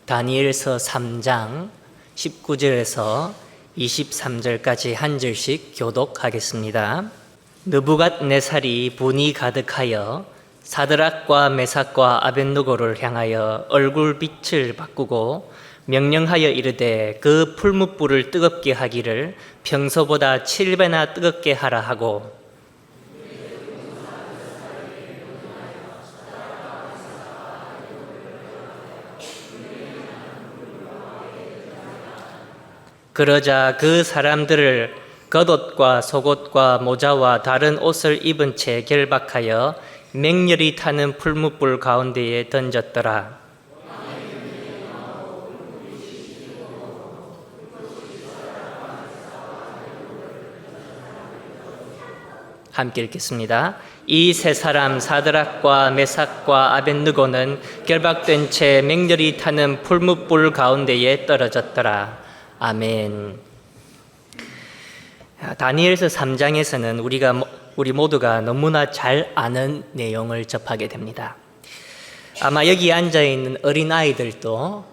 다니엘서 3장 19절에서 23절까지 한 절씩 교독하겠습니다. 느부갓네살이 분이 가득하여 사드락과 메삭과 아벳느고를 향하여 얼굴빛을 바꾸고 명령하여 이르되 그 풀무불을 뜨겁게 하기를 평소보다 7배나 뜨겁게 하라 하고, 그러자 그 사람들을 겉옷과 속옷과 모자와 다른 옷을 입은 채 결박하여 맹렬히 타는 풀무불 가운데에 던졌더라. 함께 읽겠습니다. 이 세 사람 사드락과 메삭과 아벳느고는 결박된 채 맹렬히 타는 풀무불 가운데에 떨어졌더라. 아멘. 다니엘서 3장에서는 우리 모두가 너무나 잘 아는 내용을 접하게 됩니다. 아마 여기 앉아있는 어린아이들도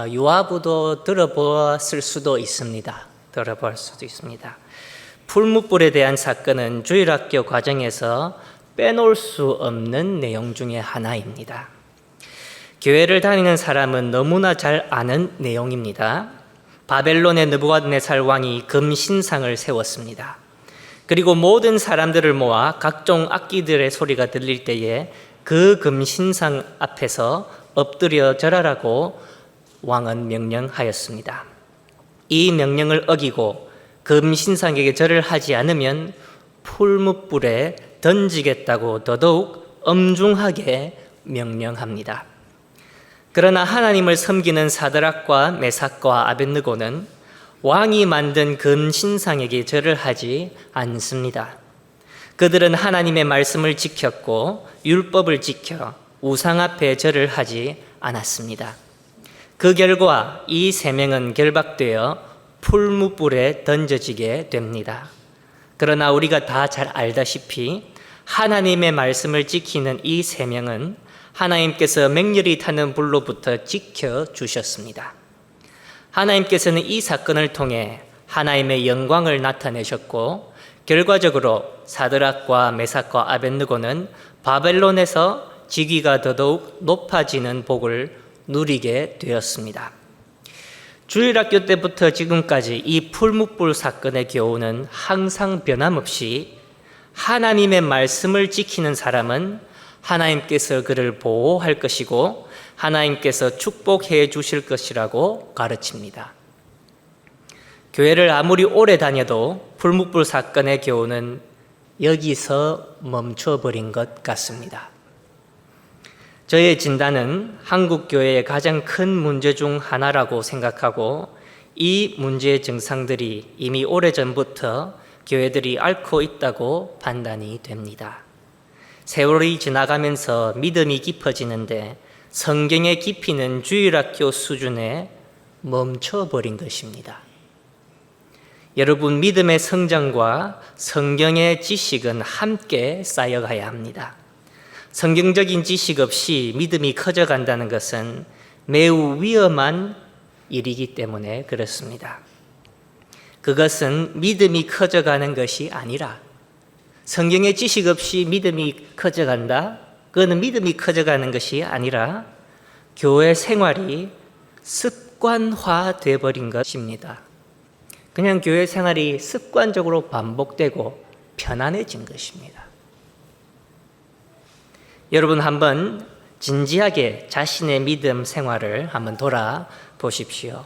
유아부도 들어보았을 수도 있습니다. 풀무불에 대한 사건은 주일학교 과정에서 빼놓을 수 없는 내용 중에 하나입니다. 교회를 다니는 사람은 너무나 잘 아는 내용입니다. 바벨론의 느부갓네살 왕이 금신상을 세웠습니다. 그리고 모든 사람들을 모아 각종 악기들의 소리가 들릴 때에 그 금신상 앞에서 엎드려 절하라고 왕은 명령하였습니다. 이 명령을 어기고 금신상에게 절을 하지 않으면 풀무불에 던지겠다고 더더욱 엄중하게 명령합니다. 그러나 하나님을 섬기는 사드락과 메삭과 아벳느고는 왕이 만든 금신상에게 절을 하지 않습니다. 그들은 하나님의 말씀을 지켰고 율법을 지켜 우상 앞에 절을 하지 않았습니다. 그 결과 이 세 명은 결박되어 풀무불에 던져지게 됩니다. 그러나 우리가 다 잘 알다시피 하나님의 말씀을 지키는 이 세 명은 하나님께서 맹렬히 타는 불로부터 지켜주셨습니다. 하나님께서는 이 사건을 통해 하나님의 영광을 나타내셨고 결과적으로 사드락과 메삭과 아벳느고는 바벨론에서 직위가 더더욱 높아지는 복을 누리게 되었습니다. 주일학교 때부터 지금까지 이 풀무불 사건의 교훈은 항상 변함없이 하나님의 말씀을 지키는 사람은 하나님께서 그를 보호할 것이고 하나님께서 축복해 주실 것이라고 가르칩니다. 교회를 아무리 오래 다녀도 풀무불 사건의 교훈은 여기서 멈춰버린 것 같습니다. 저의 진단은 한국 교회의 가장 큰 문제 중 하나라고 생각하고 이 문제의 증상들이 이미 오래전부터 교회들이 앓고 있다고 판단이 됩니다. 세월이 지나가면서 믿음이 깊어지는데 성경의 깊이는 주일학교 수준에 멈춰버린 것입니다. 여러분, 믿음의 성장과 성경의 지식은 함께 쌓여가야 합니다. 성경적인 지식 없이 믿음이 커져간다는 것은 매우 위험한 일이기 때문에 그렇습니다. 그것은 믿음이 커져가는 것이 아니라 성경의 지식 없이 믿음이 커져간다? 그거는 믿음이 커져가는 것이 아니라 교회 생활이 습관화되어 버린 것입니다. 그냥 교회 생활이 습관적으로 반복되고 편안해진 것입니다. 여러분, 한번 진지하게 자신의 믿음 생활을 한번 돌아보십시오.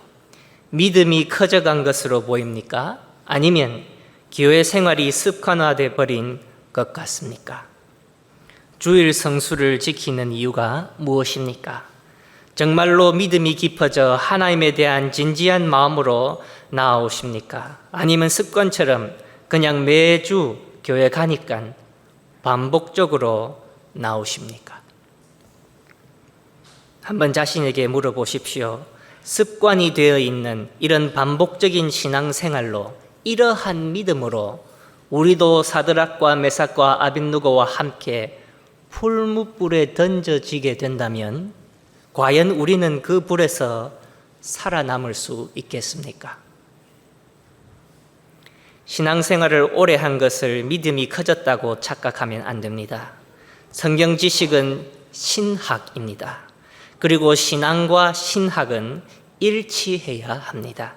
믿음이 커져간 것으로 보입니까? 아니면 교회 생활이 습관화되어 버린 것 같습니까? 주일 성수를 지키는 이유가 무엇입니까? 정말로 믿음이 깊어져 하나님에 대한 진지한 마음으로 나아오십니까? 아니면 습관처럼 그냥 매주 교회 가니까 반복적으로 나오십니까? 한번 자신에게 물어보십시오. 습관이 되어 있는 이런 반복적인 신앙생활로 이러한 믿음으로 우리도 사드락과 메삭과 아벳느고와 함께 풀무불에 던져지게 된다면 과연 우리는 그 불에서 살아남을 수 있겠습니까? 신앙생활을 오래 한 것을 믿음이 커졌다고 착각하면 안 됩니다. 성경 지식은 신학입니다. 그리고 신앙과 신학은 일치해야 합니다.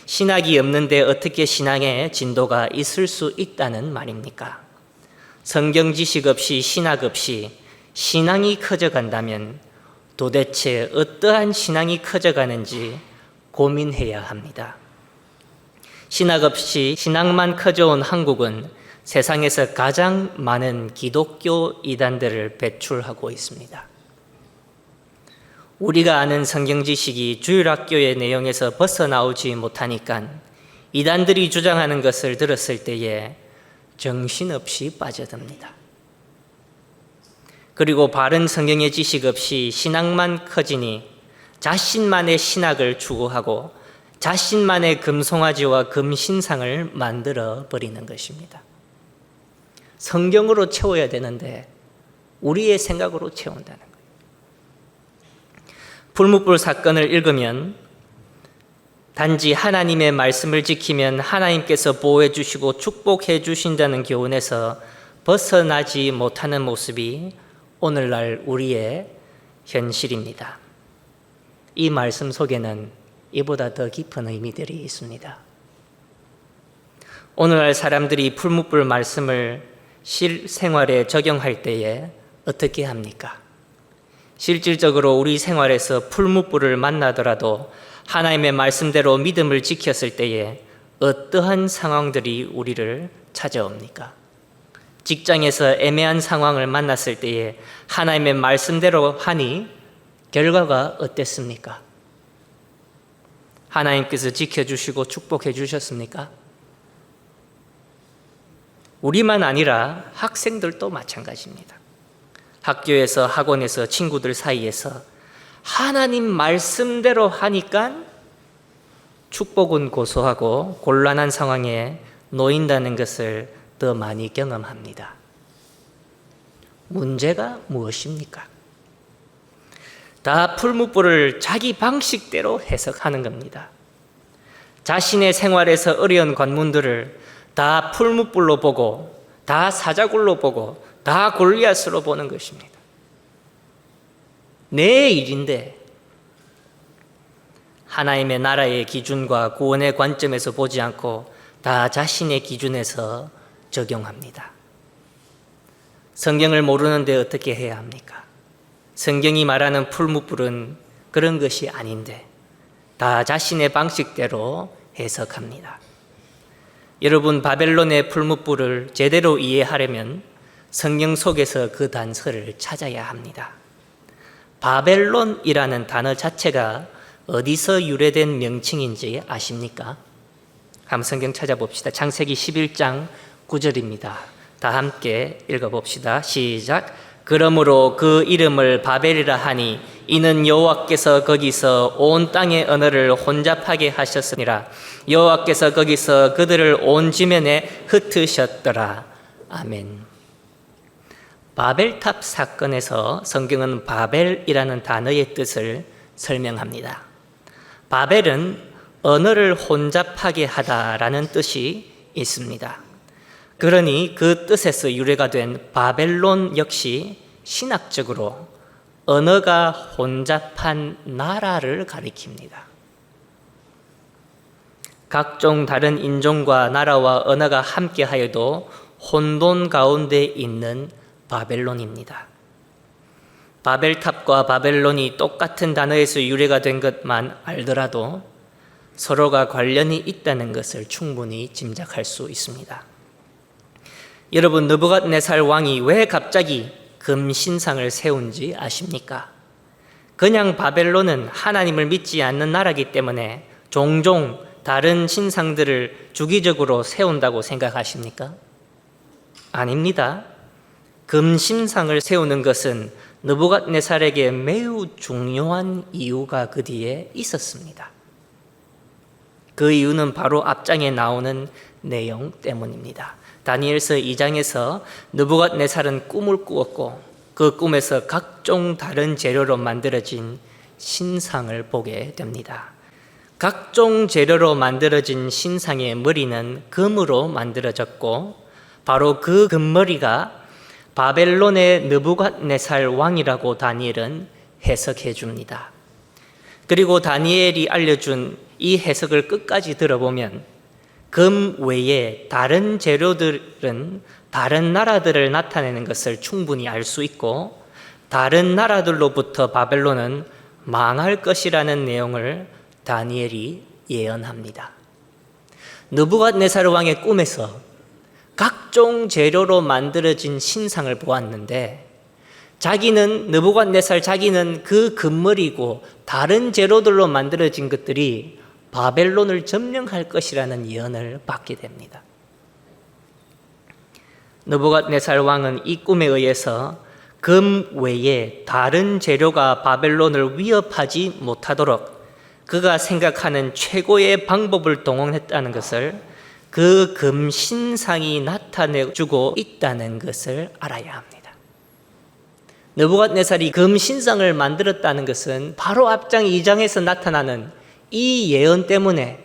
신학이 없는데 어떻게 신앙의 진도가 있을 수 있다는 말입니까? 성경 지식 없이 신학 없이 신앙이 커져간다면 도대체 어떠한 신앙이 커져가는지 고민해야 합니다. 신학 없이 신앙만 커져온 한국은 세상에서 가장 많은 기독교 이단들을 배출하고 있습니다. 우리가 아는 성경 지식이 주일학교의 내용에서 벗어나오지 못하니까 이단들이 주장하는 것을 들었을 때에 정신없이 빠져듭니다. 그리고 바른 성경의 지식 없이 신앙만 커지니 자신만의 신학을 추구하고 자신만의 금송아지와 금신상을 만들어 버리는 것입니다. 성경으로 채워야 되는데 우리의 생각으로 채운다는 거예요. 풀무불 사건을 읽으면 단지 하나님의 말씀을 지키면 하나님께서 보호해 주시고 축복해 주신다는 교훈에서 벗어나지 못하는 모습이 오늘날 우리의 현실입니다. 이 말씀 속에는 이보다 더 깊은 의미들이 있습니다. 오늘날 사람들이 풀무불 말씀을 실생활에 적용할 때에 어떻게 합니까? 실질적으로 우리 생활에서 풀무불을 만나더라도 하나님의 말씀대로 믿음을 지켰을 때에 어떠한 상황들이 우리를 찾아옵니까? 직장에서 애매한 상황을 만났을 때에 하나님의 말씀대로 하니 결과가 어땠습니까? 하나님께서 지켜주시고 축복해 주셨습니까? 우리만 아니라 학생들도 마찬가지입니다. 학교에서 학원에서 친구들 사이에서 하나님 말씀대로 하니까 축복은 고소하고 곤란한 상황에 놓인다는 것을 더 많이 경험합니다. 문제가 무엇입니까? 다 풀무불을 자기 방식대로 해석하는 겁니다. 자신의 생활에서 어려운 관문들을 다 풀무불로 보고 다 사자굴로 보고 다 골리앗으로 보는 것입니다. 내 일인데 하나님의 나라의 기준과 구원의 관점에서 보지 않고 다 자신의 기준에서 적용합니다. 성경을 모르는데 어떻게 해야 합니까? 성경이 말하는 풀무불은 그런 것이 아닌데 다 자신의 방식대로 해석합니다. 여러분, 바벨론의 풀무불을 제대로 이해하려면 성경 속에서 그 단서를 찾아야 합니다. 바벨론이라는 단어 자체가 어디서 유래된 명칭인지 아십니까? 한번 성경 찾아봅시다. 창세기 11장 9절입니다. 다 함께 읽어봅시다. 시작. 그러므로 그 이름을 바벨이라 하니 이는 여호와께서 거기서 온 땅의 언어를 혼잡하게 하셨으니라. 여호와께서 거기서 그들을 온 지면에 흩으셨더라. 아멘. 바벨탑 사건에서 성경은 바벨이라는 단어의 뜻을 설명합니다. 바벨은 언어를 혼잡하게 하다라는 뜻이 있습니다. 그러니 그 뜻에서 유래가 된 바벨론 역시 신학적으로 언어가 혼잡한 나라를 가리킵니다. 각종 다른 인종과 나라와 언어가 함께하여도 혼돈 가운데 있는 바벨론입니다. 바벨탑과 바벨론이 똑같은 단어에서 유래가 된 것만 알더라도 서로가 관련이 있다는 것을 충분히 짐작할 수 있습니다. 여러분, 느부갓네살 왕이 왜 갑자기 금신상을 세운지 아십니까? 그냥 바벨론은 하나님을 믿지 않는 나라이기 때문에 종종 다른 신상들을 주기적으로 세운다고 생각하십니까? 아닙니다. 금신상을 세우는 것은 느부갓네살에게 매우 중요한 이유가 그 뒤에 있었습니다. 그 이유는 바로 앞장에 나오는 내용 때문입니다. 다니엘서 2장에서 느부갓네살은 꿈을 꾸었고 그 꿈에서 각종 다른 재료로 만들어진 신상을 보게 됩니다. 각종 재료로 만들어진 신상의 머리는 금으로 만들어졌고 바로 그 금머리가 바벨론의 느부갓네살 왕이라고 다니엘은 해석해 줍니다. 그리고 다니엘이 알려준 이 해석을 끝까지 들어보면 금 외에 다른 재료들은 다른 나라들을 나타내는 것을 충분히 알 수 있고 다른 나라들로부터 바벨론은 망할 것이라는 내용을 다니엘이 예언합니다. 느부갓네살 왕의 꿈에서 각종 재료로 만들어진 신상을 보았는데 자기는 그 금머리고 다른 재료들로 만들어진 것들이 바벨론을 점령할 것이라는 예언을 받게 됩니다. 느부갓네살 왕은 이 꿈에 의해서 금 외에 다른 재료가 바벨론을 위협하지 못하도록 그가 생각하는 최고의 방법을 동원했다는 것을 그 금 신상이 나타내주고 있다는 것을 알아야 합니다. 느부갓네살이 금 신상을 만들었다는 것은 바로 앞장 2장에서 나타나는 이 예언 때문에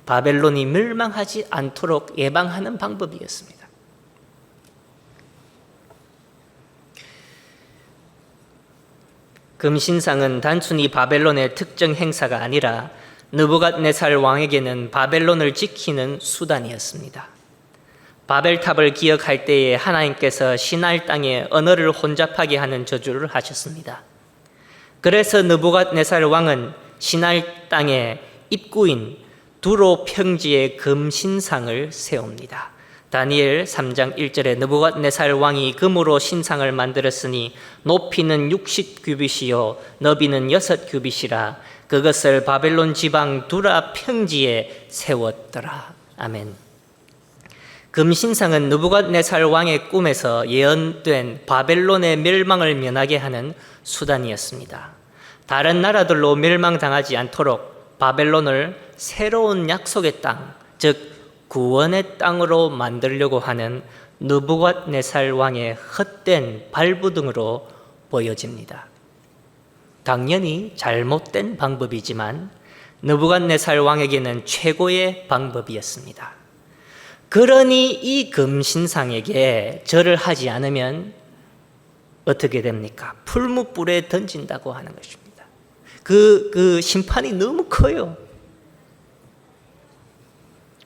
바벨론이 멸망하지 않도록 예방하는 방법이었습니다. 금신상은 단순히 바벨론의 특정 행사가 아니라 느부갓네살 왕에게는 바벨론을 지키는 수단이었습니다. 바벨탑을 기억할 때에 하나님께서 시날 땅에 언어를 혼잡하게 하는 저주를 하셨습니다. 그래서 느부갓네살 왕은 시날 땅의 입구인 두로 평지에 금신상을 세웁니다. 다니엘 3장 1절에 느부갓네살 왕이 금으로 신상을 만들었으니 높이는 60규빗이요 너비는 6규빗이라 그것을 바벨론 지방 두라 평지에 세웠더라. 아멘. 금신상은 느부갓네살 왕의 꿈에서 예언된 바벨론의 멸망을 면하게 하는 수단이었습니다. 다른 나라들로 멸망당하지 않도록 바벨론을 새로운 약속의 땅, 즉 구원의 땅으로 만들려고 하는 느부갓네살 왕의 헛된 발부등으로 보여집니다. 당연히 잘못된 방법이지만 느부갓네살 왕에게는 최고의 방법이었습니다. 그러니 이 금신상에게 절을 하지 않으면 어떻게 됩니까? 풀무불에 던진다고 하는 것입니다. 그 심판이 너무 커요.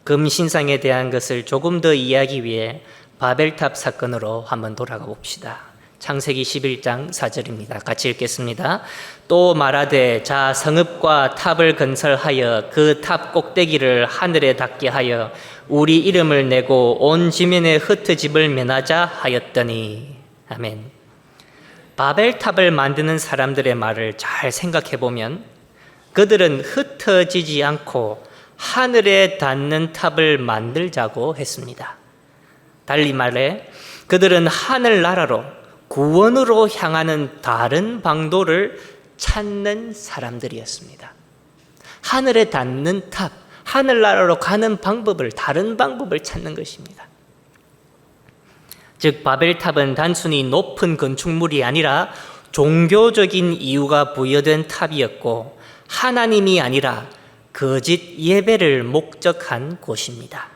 금신상에 대한 것을 조금 더 이해하기 위해 바벨탑 사건으로 한번 돌아가 봅시다. 창세기 11장 4절입니다. 같이 읽겠습니다. 또 말하되 자 성읍과 탑을 건설하여 그 탑 꼭대기를 하늘에 닿게 하여 우리 이름을 내고 온 지면에 흩어짐을 면하자 하였더니 아멘. 바벨탑을 만드는 사람들의 말을 잘 생각해 보면 그들은 흩어지지 않고 하늘에 닿는 탑을 만들자고 했습니다. 달리 말해 그들은 하늘나라로 구원으로 향하는 다른 방도를 찾는 사람들이었습니다. 하늘에 닿는 탑, 하늘나라로 가는 방법을, 다른 방법을 찾는 것입니다. 즉 바벨탑은 단순히 높은 건축물이 아니라 종교적인 이유가 부여된 탑이었고 하나님이 아니라 거짓 예배를 목적한 곳입니다.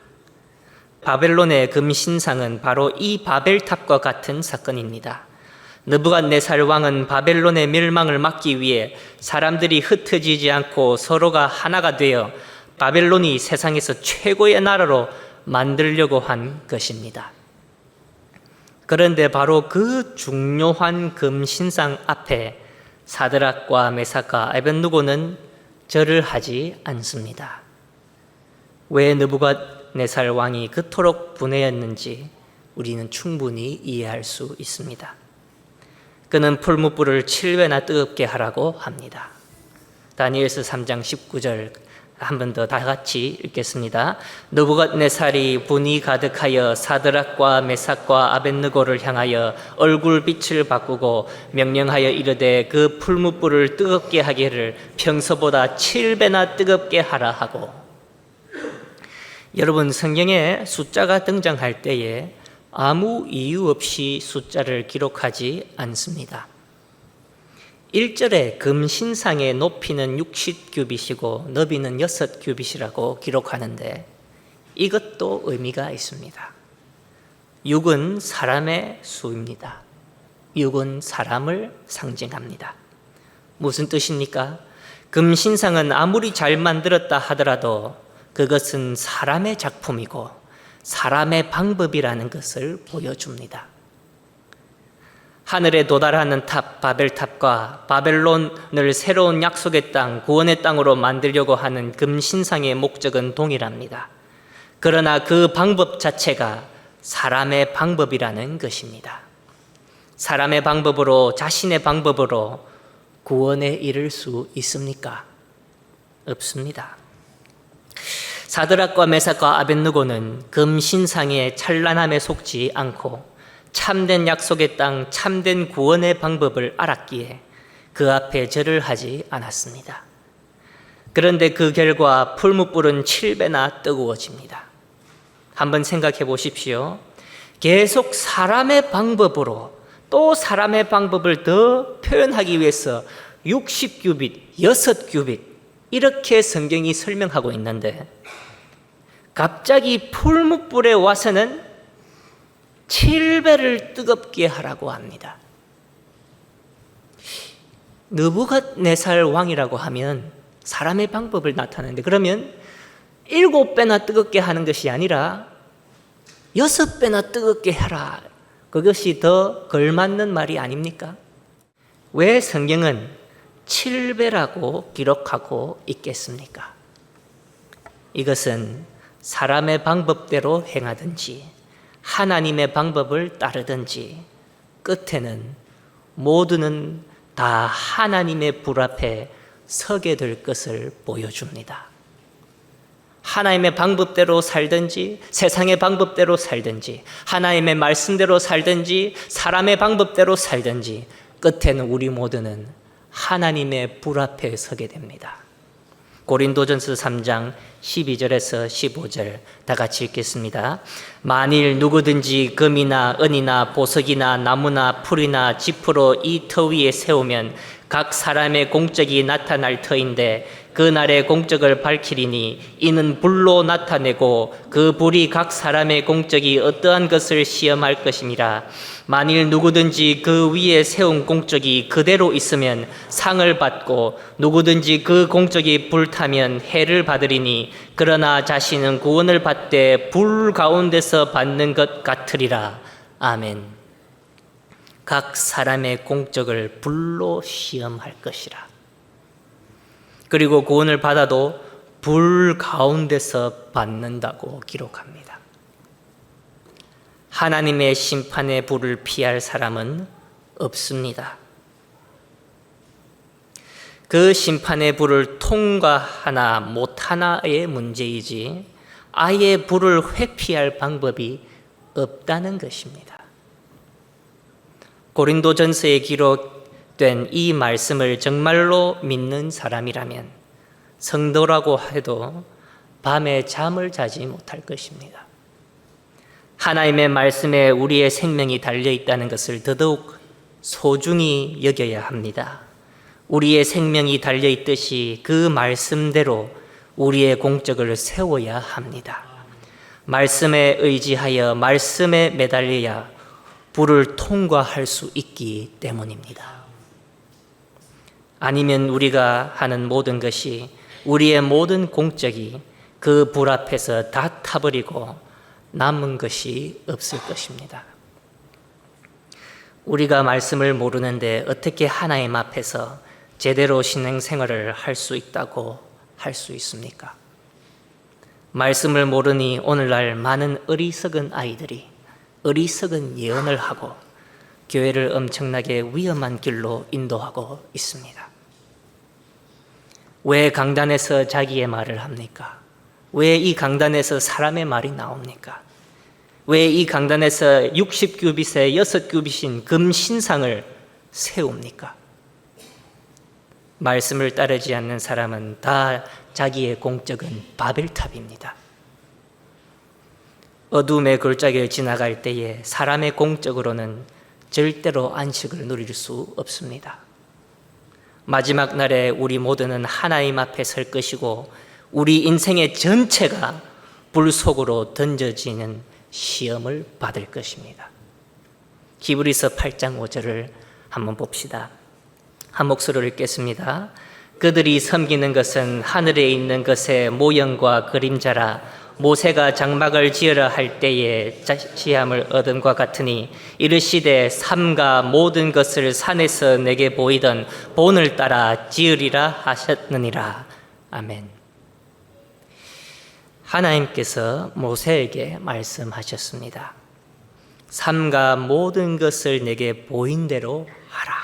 바벨론의 금신상은 바로 이 바벨탑과 같은 사건입니다. 느부갓네살 왕은 바벨론의 멸망을 막기 위해 사람들이 흩어지지 않고 서로가 하나가 되어 바벨론이 세상에서 최고의 나라로 만들려고 한 것입니다. 그런데 바로 그 중요한 금신상 앞에 사드락과 메삭과 아벤느고는 절을 하지 않습니다. 왜 느부갓네살 왕이 그토록 분해했는지 우리는 충분히 이해할 수 있습니다. 그는 풀무불을 7배나 뜨겁게 하라고 합니다. 다니엘서 3장 19절 한 번 더 다 같이 읽겠습니다. 느부갓네살이 분이 가득하여 사드락과 메삭과 아벳느고를 향하여 얼굴빛을 바꾸고 명령하여 이르되 그 풀무불을 뜨겁게 하기를 평소보다 7배나 뜨겁게 하라 하고. 여러분, 성경에 숫자가 등장할 때에 아무 이유 없이 숫자를 기록하지 않습니다. 1절에 금신상의 높이는 60규빗이고 너비는 6규빗이라고 기록하는데 이것도 의미가 있습니다. 6은 사람의 수입니다. 6은 사람을 상징합니다. 무슨 뜻입니까? 금신상은 아무리 잘 만들었다 하더라도 그것은 사람의 작품이고 사람의 방법이라는 것을 보여줍니다. 하늘에 도달하는 탑 바벨탑과 바벨론을 새로운 약속의 땅, 구원의 땅으로 만들려고 하는 금신상의 목적은 동일합니다. 그러나 그 방법 자체가 사람의 방법이라는 것입니다. 사람의 방법으로, 자신의 방법으로 구원에 이를 수 있습니까? 없습니다. 사드락과 메삭과 아벳느고는 금신상의 찬란함에 속지 않고 참된 약속의 땅, 참된 구원의 방법을 알았기에 그 앞에 절을 하지 않았습니다. 그런데 그 결과 풀무불은 7배나 뜨거워집니다. 한번 생각해 보십시오. 계속 사람의 방법으로 또 사람의 방법을 더 표현하기 위해서 60규빗, 6규빗 이렇게 성경이 설명하고 있는데 갑자기 풀무불에 와서는 7배를 뜨겁게 하라고 합니다. 느부갓네살 왕이라고 하면 사람의 방법을 나타내는데 그러면 7배나 뜨겁게 하는 것이 아니라 6배나 뜨겁게 해라. 그것이 더 걸맞는 말이 아닙니까? 왜 성경은 7배라고 기록하고 있겠습니까? 이것은 사람의 방법대로 행하든지 하나님의 방법을 따르든지 끝에는 모두는 다 하나님의 불 앞에 서게 될 것을 보여줍니다. 하나님의 방법대로 살든지 세상의 방법대로 살든지 하나님의 말씀대로 살든지 사람의 방법대로 살든지 끝에는 우리 모두는 하나님의 불 앞에 서게 됩니다. 고린도전서 3장 12절에서 15절 다 같이 읽겠습니다. 만일 누구든지 금이나 은이나 보석이나 나무나 풀이나 지푸로 이 터 위에 세우면 각 사람의 공적이 나타날 터인데 그 날의 공적을 밝히리니 이는 불로 나타내고 그 불이 각 사람의 공적이 어떠한 것을 시험할 것이니라. 만일 누구든지 그 위에 세운 공적이 그대로 있으면 상을 받고 누구든지 그 공적이 불타면 해를 받으리니 그러나 자신은 구원을 받되 불 가운데서 받는 것 같으리라. 아멘. 각 사람의 공적을 불로 시험할 것이라. 그리고 구원을 받아도 불 가운데서 받는다고 기록합니다. 하나님의 심판의 불을 피할 사람은 없습니다. 그 심판의 불을 통과하나 못하나의 문제이지 아예 불을 회피할 방법이 없다는 것입니다. 고린도전서에 기록된 이 말씀을 정말로 믿는 사람이라면 성도라고 해도 밤에 잠을 자지 못할 것입니다. 하나님의 말씀에 우리의 생명이 달려있다는 것을 더더욱 소중히 여겨야 합니다. 우리의 생명이 달려있듯이 그 말씀대로 우리의 공적을 세워야 합니다. 말씀에 의지하여 말씀에 매달려야 불을 통과할 수 있기 때문입니다. 아니면 우리가 하는 모든 것이 우리의 모든 공적이 그 불 앞에서 다 타버리고 남은 것이 없을 것입니다. 우리가 말씀을 모르는데 어떻게 하나님 앞에서 제대로 신앙생활을 할 수 있다고 할 수 있습니까? 말씀을 모르니 오늘날 많은 어리석은 아이들이 어리석은 예언을 하고 교회를 엄청나게 위험한 길로 인도하고 있습니다. 왜 강단에서 자기의 말을 합니까? 왜 이 강단에서 사람의 말이 나옵니까? 왜 이 강단에서 60규빗에 6규빗인 금신상을 세웁니까? 말씀을 따르지 않는 사람은 다 자기의 공적은 바벨탑입니다. 어둠의 골짜기를 지나갈 때에 사람의 공적으로는 절대로 안식을 누릴 수 없습니다. 마지막 날에 우리 모두는 하나님 앞에 설 것이고 우리 인생의 전체가 불 속으로 던져지는 시험을 받을 것입니다. 히브리서 8장 5절을 한번 봅시다. 한 목소리로 읽겠습니다. 그들이 섬기는 것은 하늘에 있는 것의 모형과 그림자라. 모세가 장막을 지으라 할 때에 지함을 얻음과 같으니 이르시되 삼가 모든 것을 산에서 내게 보이던 본을 따라 지으리라 하셨느니라. 아멘. 하나님께서 모세에게 말씀하셨습니다. 삼가 모든 것을 내게 보인 대로 하라.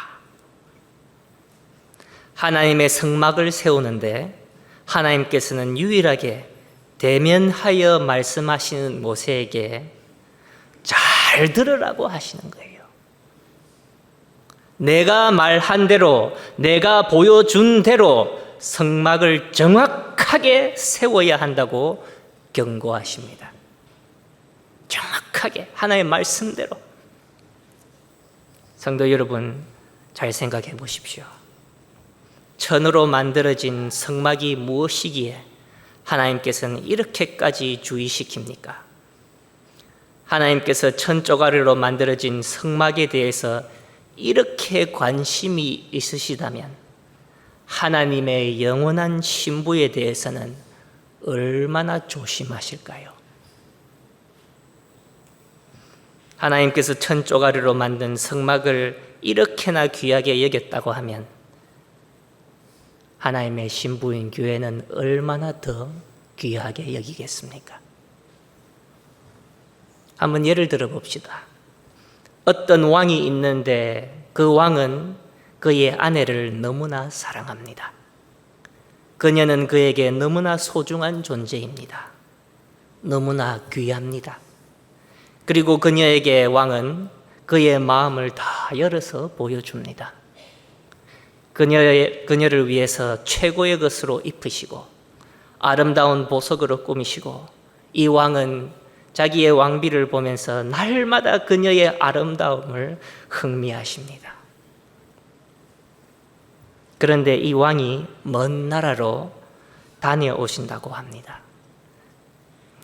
하나님의 성막을 세우는데 하나님께서는 유일하게 대면하여 말씀하시는 모세에게 잘 들으라고 하시는 거예요. 내가 말한 대로, 내가 보여준 대로 성막을 정확하게 세워야 한다고 경고하십니다. 정확하게 하나님의 말씀대로. 성도 여러분, 잘 생각해 보십시오. 천으로 만들어진 성막이 무엇이기에 하나님께서는 이렇게까지 주의시킵니까? 하나님께서 천조가리로 만들어진 성막에 대해서 이렇게 관심이 있으시다면 하나님의 영원한 신부에 대해서는 얼마나 조심하실까요? 하나님께서 천조가리로 만든 성막을 이렇게나 귀하게 여겼다고 하면 하나님의 신부인 교회는 얼마나 더 귀하게 여기겠습니까? 한번 예를 들어 봅시다. 어떤 왕이 있는데 그 왕은 그의 아내를 너무나 사랑합니다. 그녀는 그에게 너무나 소중한 존재입니다. 너무나 귀합니다. 그리고 그녀에게 왕은 그의 마음을 다 열어서 보여줍니다. 그녀를 위해서 최고의 것으로 입히시고 아름다운 보석으로 꾸미시고 이 왕은 자기의 왕비를 보면서 날마다 그녀의 아름다움을 흥미하십니다. 그런데 이 왕이 먼 나라로 다녀오신다고 합니다.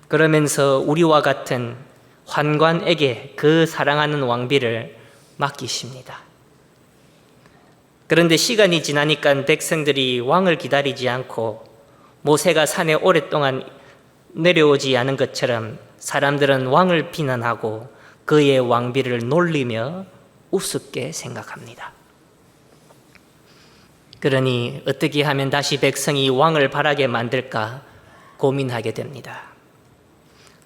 그러면서 우리와 같은 환관에게 그 사랑하는 왕비를 맡기십니다. 그런데 시간이 지나니까 백성들이 왕을 기다리지 않고 모세가 산에 오랫동안 내려오지 않은 것처럼 사람들은 왕을 비난하고 그의 왕비를 놀리며 우습게 생각합니다. 그러니 어떻게 하면 다시 백성이 왕을 바라게 만들까 고민하게 됩니다.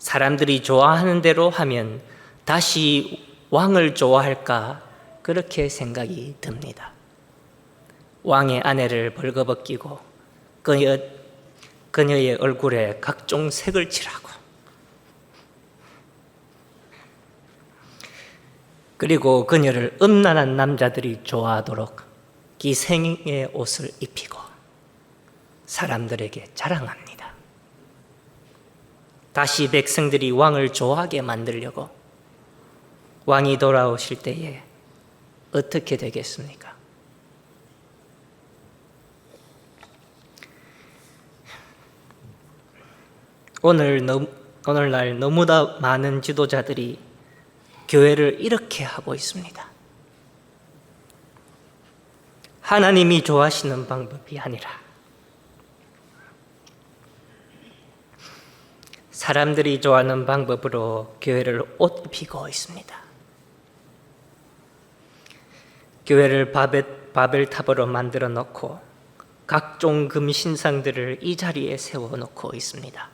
사람들이 좋아하는 대로 하면 다시 왕을 좋아할까 그렇게 생각이 듭니다. 왕의 아내를 벌거벗기고 그녀의 얼굴에 각종 색을 칠하고 그리고 그녀를 음란한 남자들이 좋아하도록 기생의 옷을 입히고 사람들에게 자랑합니다. 다시 백성들이 왕을 좋아하게 만들려고 왕이 돌아오실 때에 어떻게 되겠습니까? 오늘날 너무나 많은 지도자들이 교회를 이렇게 하고 있습니다. 하나님이 좋아하시는 방법이 아니라 사람들이 좋아하는 방법으로 교회를 옷 입히고 있습니다. 교회를 바벨탑으로 만들어 놓고 각종 금신상들을 이 자리에 세워 놓고 있습니다.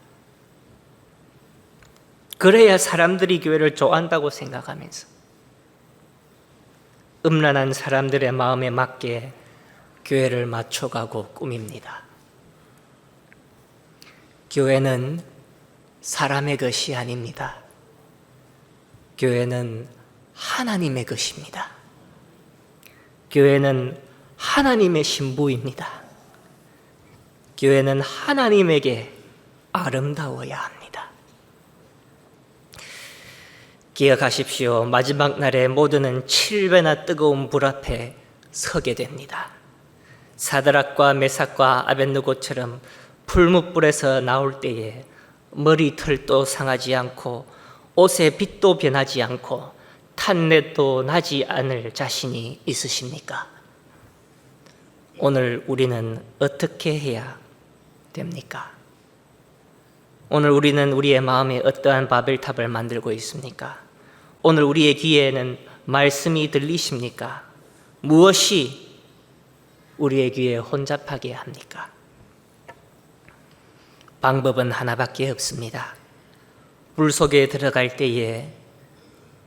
그래야 사람들이 교회를 좋아한다고 생각하면서 음란한 사람들의 마음에 맞게 교회를 맞춰가고 꾸밉니다. 교회는 사람의 것이 아닙니다. 교회는 하나님의 것입니다. 교회는 하나님의 신부입니다. 교회는 하나님에게 아름다워야 합니다. 기억하십시오. 마지막 날에 모두는 7배나 뜨거운 불 앞에 서게 됩니다. 사드락과 메삭과 아벳느고처럼 풀무불에서 나올 때에 머리털도 상하지 않고 옷의 빛도 변하지 않고 탄내도 나지 않을 자신이 있으십니까? 오늘 우리는 어떻게 해야 됩니까? 오늘 우리는 우리의 마음에 어떠한 바벨탑을 만들고 있습니까? 오늘 우리의 귀에는 말씀이 들리십니까? 무엇이 우리의 귀에 혼잡하게 합니까? 방법은 하나밖에 없습니다. 불 속에 들어갈 때에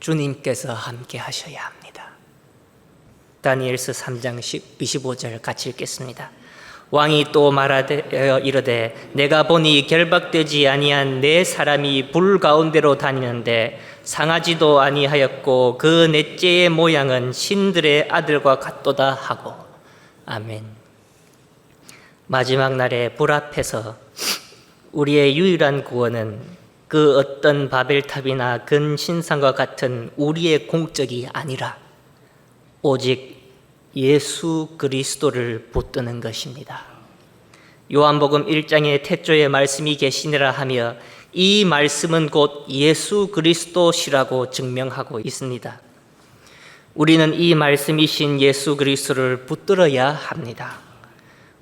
주님께서 함께 하셔야 합니다. 다니엘서 3장 25절 같이 읽겠습니다. 왕이 또 말하되 이르되 내가 보니 결박되지 아니한 네 사람이 불 가운데로 다니는데 상하지도 아니하였고 그 넷째의 모양은 신들의 아들과 같도다 하고. 아멘. 마지막 날에 불 앞에서 우리의 유일한 구원은 그 어떤 바벨탑이나 근신상과 같은 우리의 공적이 아니라 오직 예수 그리스도를 붙드는 것입니다. 요한복음 1장에 태초에 말씀이 계시니라 하며 이 말씀은 곧 예수 그리스도시라고 증명하고 있습니다. 우리는 이 말씀이신 예수 그리스도를 붙들어야 합니다.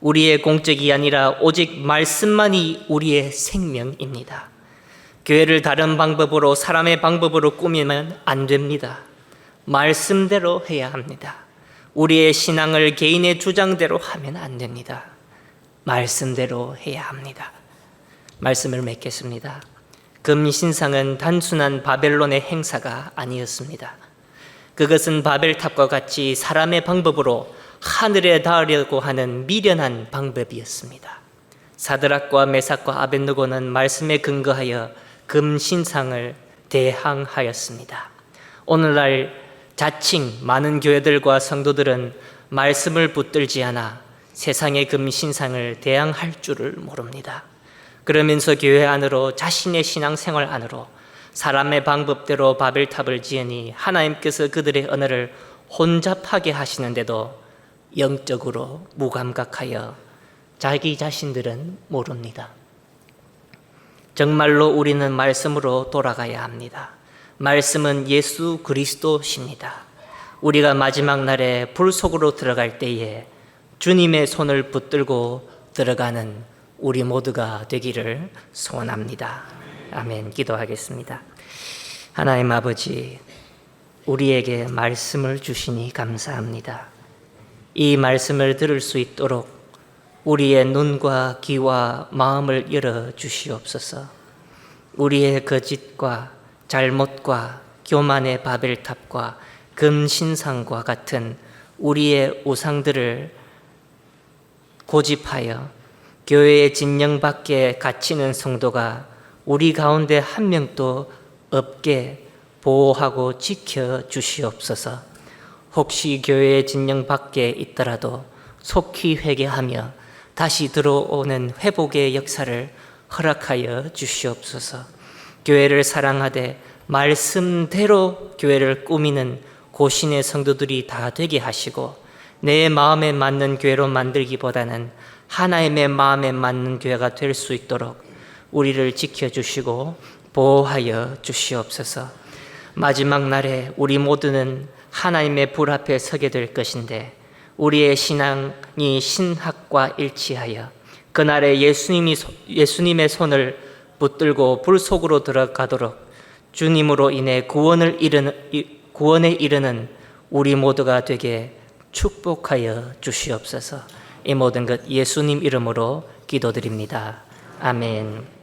우리의 공적이 아니라 오직 말씀만이 우리의 생명입니다. 교회를 다른 방법으로 사람의 방법으로 꾸미면 안 됩니다. 말씀대로 해야 합니다. 우리의 신앙을 개인의 주장대로 하면 안 됩니다. 말씀대로 해야 합니다. 말씀을 맺겠습니다. 금신상은 단순한 바벨론의 행사가 아니었습니다. 그것은 바벨탑과 같이 사람의 방법으로 하늘에 닿으려고 하는 미련한 방법이었습니다. 사드락과 메삭과 아벳느고는 말씀에 근거하여 금신상을 대항하였습니다. 오늘날 자칭 많은 교회들과 성도들은 말씀을 붙들지 않아 세상의 금신상을 대항할 줄을 모릅니다. 그러면서 교회 안으로 자신의 신앙생활 안으로 사람의 방법대로 바벨탑을 지으니 하나님께서 그들의 언어를 혼잡하게 하시는데도 영적으로 무감각하여 자기 자신들은 모릅니다. 정말로 우리는 말씀으로 돌아가야 합니다. 말씀은 예수 그리스도십니다. 우리가 마지막 날에 불 속으로 들어갈 때에 주님의 손을 붙들고 들어가는 우리 모두가 되기를 소원합니다. 아멘. 기도하겠습니다. 하나님 아버지, 우리에게 말씀을 주시니 감사합니다. 이 말씀을 들을 수 있도록 우리의 눈과 귀와 마음을 열어 주시옵소서. 우리의 거짓과 잘못과 교만의 바벨탑과 금신상과 같은 우리의 우상들을 고집하여 교회의 진영 밖에 갇히는 성도가 우리 가운데 한 명도 없게 보호하고 지켜 주시옵소서. 혹시 교회의 진영 밖에 있더라도 속히 회개하며 다시 들어오는 회복의 역사를 허락하여 주시옵소서. 교회를 사랑하되 말씀대로 교회를 꾸미는 고신의 성도들이 다 되게 하시고 내 마음에 맞는 교회로 만들기보다는 하나님의 마음에 맞는 교회가 될 수 있도록 우리를 지켜주시고 보호하여 주시옵소서. 마지막 날에 우리 모두는 하나님의 불 앞에 서게 될 것인데 우리의 신앙이 신학과 일치하여 그날에 예수님의 손을 붙들고 불 속으로 들어가도록 주님으로 인해 구원에 이르는 우리 모두가 되게 축복하여 주시옵소서. 이 모든 것 예수님 이름으로 기도드립니다. 아멘.